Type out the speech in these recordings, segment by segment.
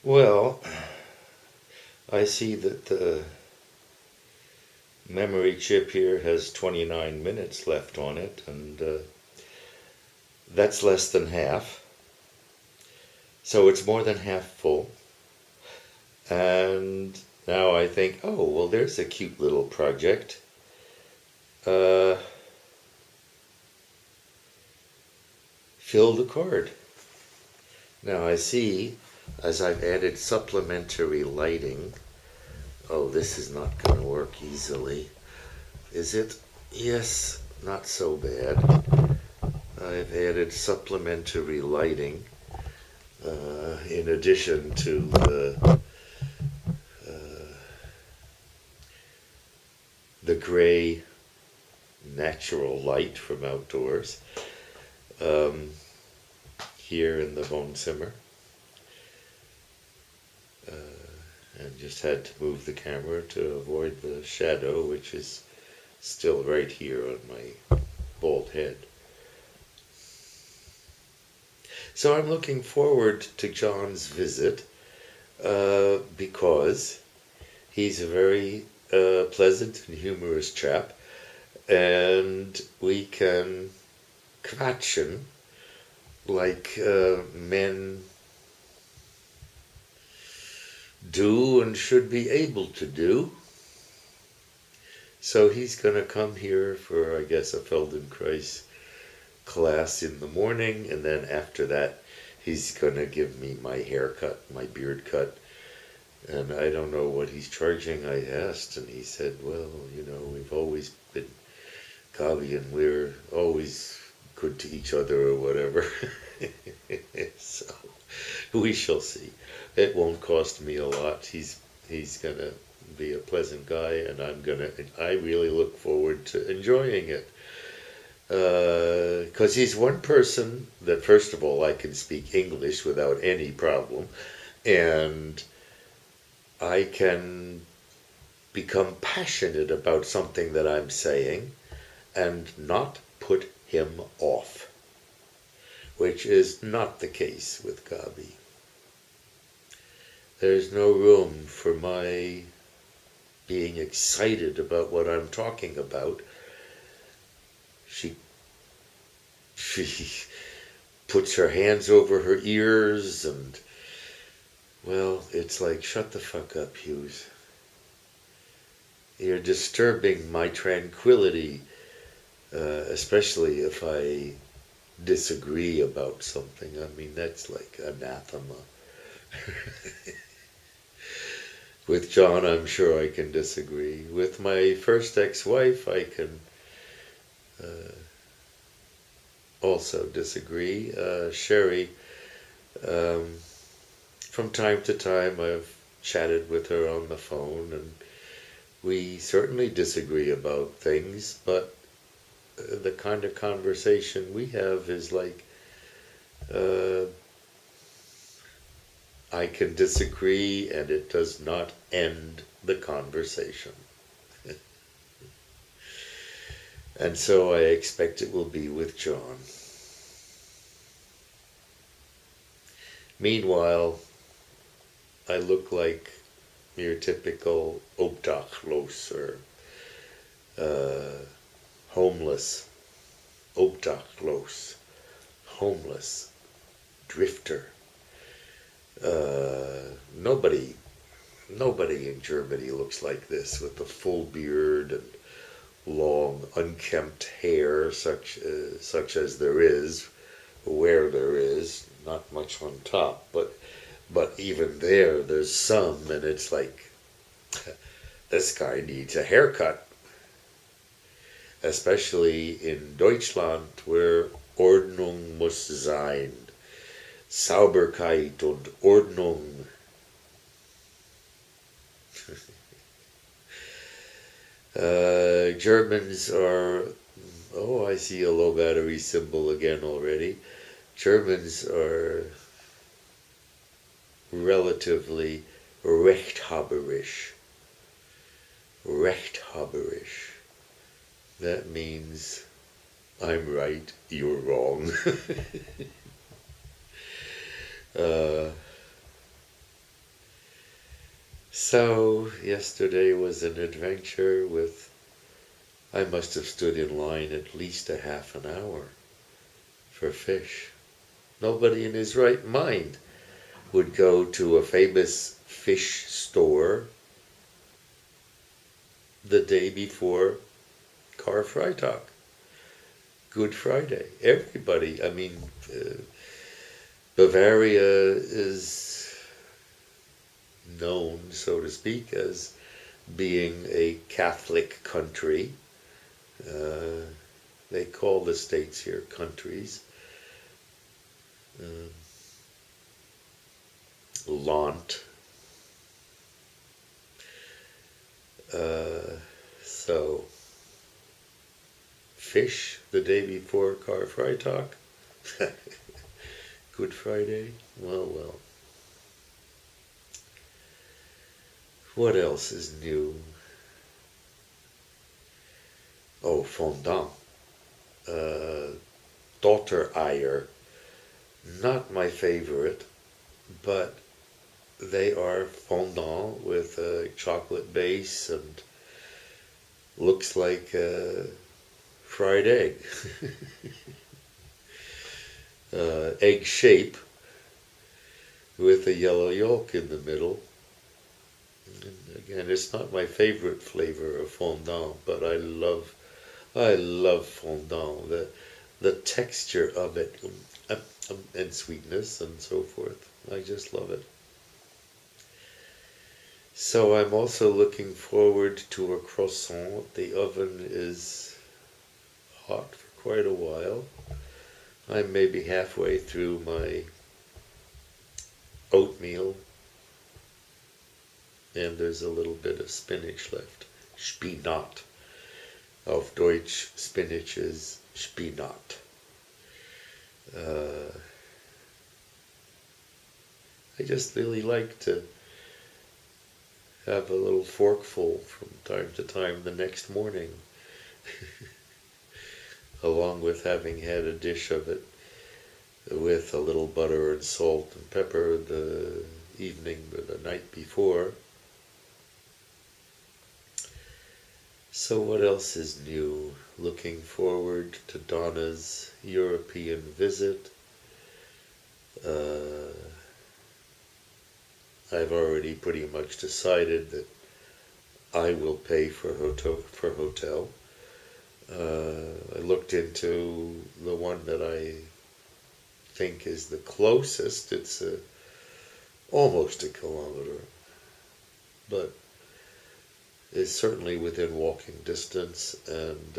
Well, I see that the memory chip here has 29 minutes left on it, and that's less than half. So it's more than half full. And now I think, oh, well, there's a cute little project. Fill the card. Now I see, as I've added supplementary lighting, oh, this is not going to work easily. Is it? Yes, not so bad. I've added supplementary lighting in addition to the gray natural light from outdoors here in the Wohnzimmer. And just had to move the camera to avoid the shadow, which is still right here on my bald head. So I'm looking forward to John's visit because he's a very pleasant and humorous chap, and we can quatschen like men do and should be able to do. So he's going to come here for, I guess, a Feldenkrais class in the morning, and then after that he's going to give me my haircut, my beard cut. And I don't know what he's charging, I asked, and he said, well, you know, we've always been Kavi and we're always good to each other or whatever. So we shall see. It won't cost me a lot. He's gonna be a pleasant guy, and I really look forward to enjoying it. Because he's one person that, first of all, I can speak English without any problem, and I can become passionate about something that I'm saying and not put him off, which is not the case with Gabi. There's no room for my being excited about what I'm talking about. She puts her hands over her ears and, well, it's like, shut the fuck up, Hughes. You're disturbing my tranquility, especially if I disagree about something. I mean, that's like anathema. With John, I'm sure I can disagree. With my first ex-wife, I can also disagree. Sherry, from time to time, I've chatted with her on the phone, and we certainly disagree about things, but the kind of conversation we have is like, I can disagree and it does not end the conversation. And so I expect it will be with John. Meanwhile, I look like your typical obdachlos, or homeless, obdachlos, homeless, drifter. Nobody in Germany looks like this, with a full beard and long, unkempt hair, such as there is, where there is, not much on top, but even there's some, and it's like, this guy needs a haircut. Especially in Deutschland, where Ordnung muss sein. Sauberkeit und Ordnung. Germans are, oh, I see a low battery symbol again already. Germans are relatively rechthaberisch. Rechthaberisch. That means I'm right, you're wrong. So yesterday was an adventure with, I must have stood in line at least a half an hour for fish. Nobody in his right mind would go to a famous fish store the day before Karfreitag, Good Friday. Everybody, I mean, Bavaria is known, so to speak, as being a Catholic country. They call the states here countries. Land. So, fish the day before Karfreitag. Good Friday. Well, well. What else is new? Oh, fondant. Dottereier. Not my favorite, but they are fondant with a chocolate base and looks like a fried egg. Egg shape with a yellow yolk in the middle. And again, it's not my favorite flavor of fondant, but I love fondant. The texture of it, and sweetness and so forth. I just love it. So I'm also looking forward to a croissant. The oven is hot for quite a while. I'm maybe halfway through my oatmeal, and there's a little bit of spinach left. Spinat. Auf Deutsch, spinach is Spinat. I just really like to have a little forkful from time to time the next morning, along with having had a dish of it with a little butter and salt and pepper the evening or the night before. So what else is new? Looking forward to Donna's European visit. I've already pretty much decided that I will pay for hotel. I looked into the one that I think is the closest. It's almost a kilometer, but is certainly within walking distance, and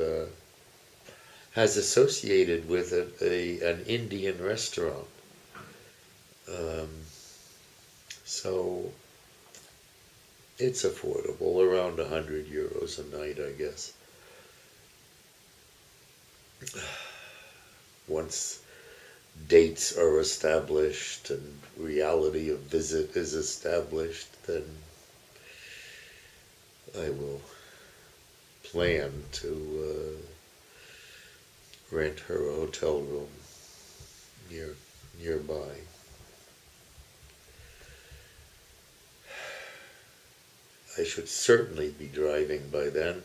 has associated with it an Indian restaurant. So it's affordable, around €100 a night, I guess. Once dates are established and reality of visit is established, then I will plan to rent her a hotel room nearby. I should certainly be driving by then,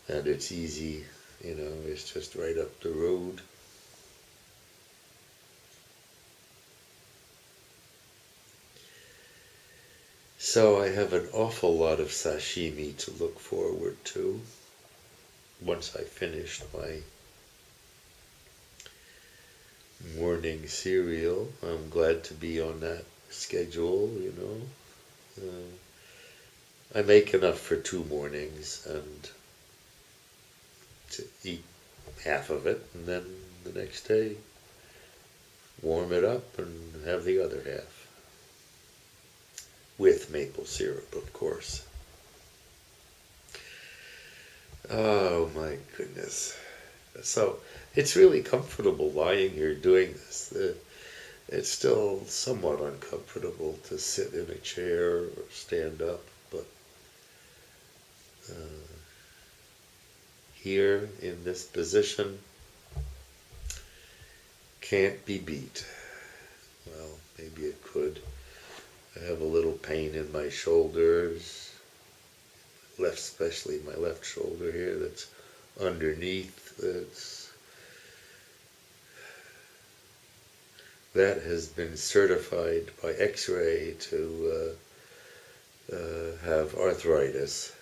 and it's easy, it's just right up the road. So I have an awful lot of sashimi to look forward to once I finish my morning cereal. I'm glad to be on that schedule, I make enough for 2 mornings and to eat half of it, and then the next day warm it up and have the other half. With maple syrup, of course. Oh my goodness. So it's really comfortable lying here doing this. It's still somewhat uncomfortable to sit in a chair or stand up, but here in this position can't be beat. Well, maybe it could. I have a little pain in my shoulders, especially my left shoulder here that's underneath. That has been certified by X-ray to have arthritis.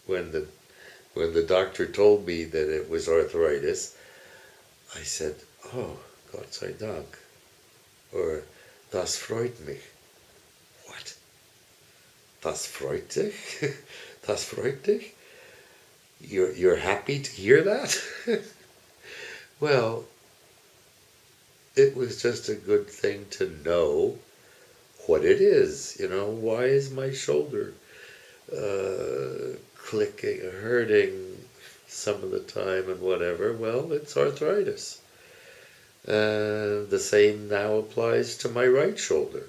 When the doctor told me that it was arthritis, I said, "Oh, Gott sei Dank," or "Das freut mich." What? Das freut dich? Das freut dich? You're happy to hear that? Well, it was just a good thing to know what it is. Why is my shoulder clicking, hurting some of the time and whatever? Well, it's arthritis. The same now applies to my right shoulder.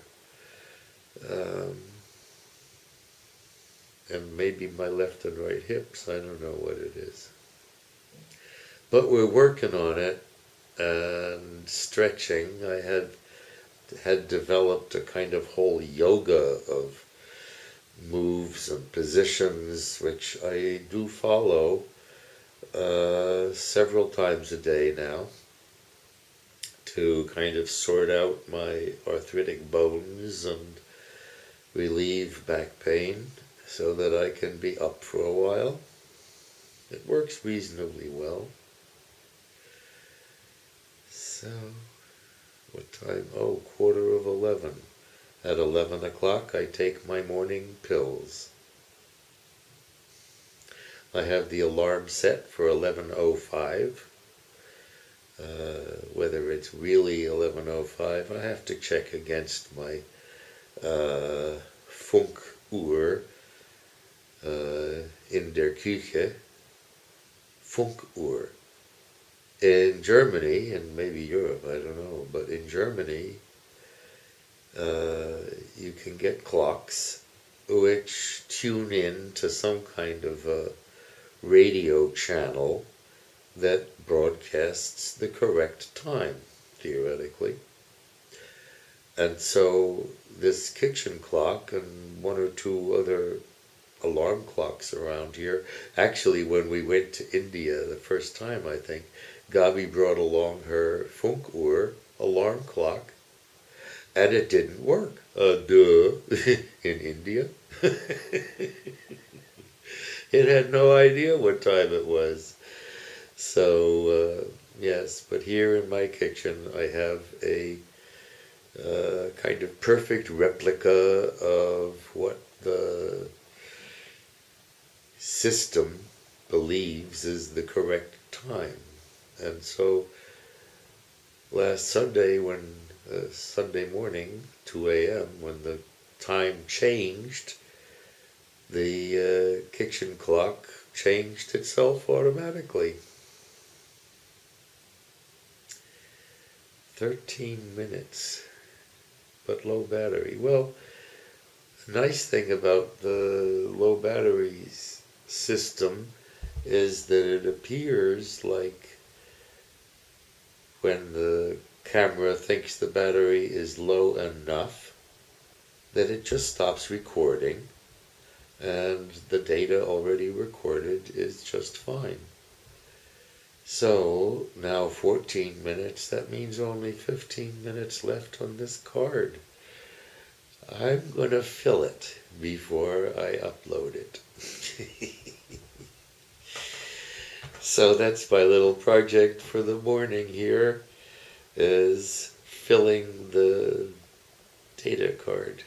And maybe my left and right hips. I don't know what it is. But we're working on it and stretching. I had developed a kind of whole yoga of moves and positions, which I do follow several times a day now, to kind of sort out my arthritic bones and relieve back pain so that I can be up for a while. It works reasonably well. So, what time? Oh, 11:15. At 11 o'clock I take my morning pills. I have the alarm set for 11:05. Whether it's really 11:05, I have to check against my Funkuhr in der Küche. Funkuhr. In Germany, and maybe Europe, I don't know, but in Germany, you can get clocks which tune in to some kind of a radio channel that broadcasts the correct time, theoretically. And so this kitchen clock and one or two other alarm clocks around here, actually when we went to India the first time, I think, Gabi brought along her Funkuhr alarm clock, and it didn't work. Duh. In India. It had no idea what time it was. So, yes, but here in my kitchen I have a kind of perfect replica of what the system believes is the correct time. And so last Sunday, Sunday morning, 2 a.m., when the time changed, the kitchen clock changed itself automatically. 13 minutes, but low battery. Well, the nice thing about the low batteries system is that it appears like when the camera thinks the battery is low enough that it just stops recording, and the data already recorded is just fine. So now 14 minutes, that means only 15 minutes left on this card. I'm going to fill it before I upload it. So that's my little project for the morning here, is filling the data card.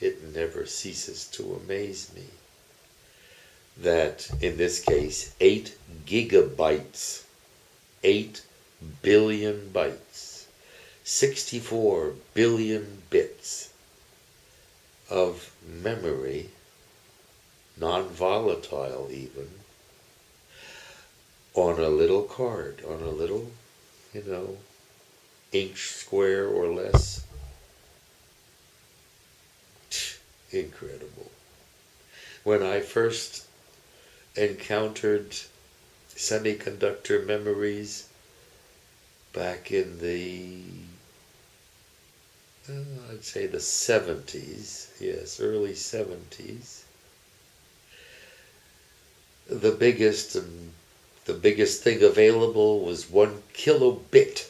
It never ceases to amaze me that, in this case, 8 gigabytes, 8 billion bytes, 64 billion bits of memory, non-volatile even, on a little card, on a little, inch square or less. Incredible. When I first encountered semiconductor memories back in the I'd say the 70s, yes, early 70s. The biggest thing available was 1 kilobit.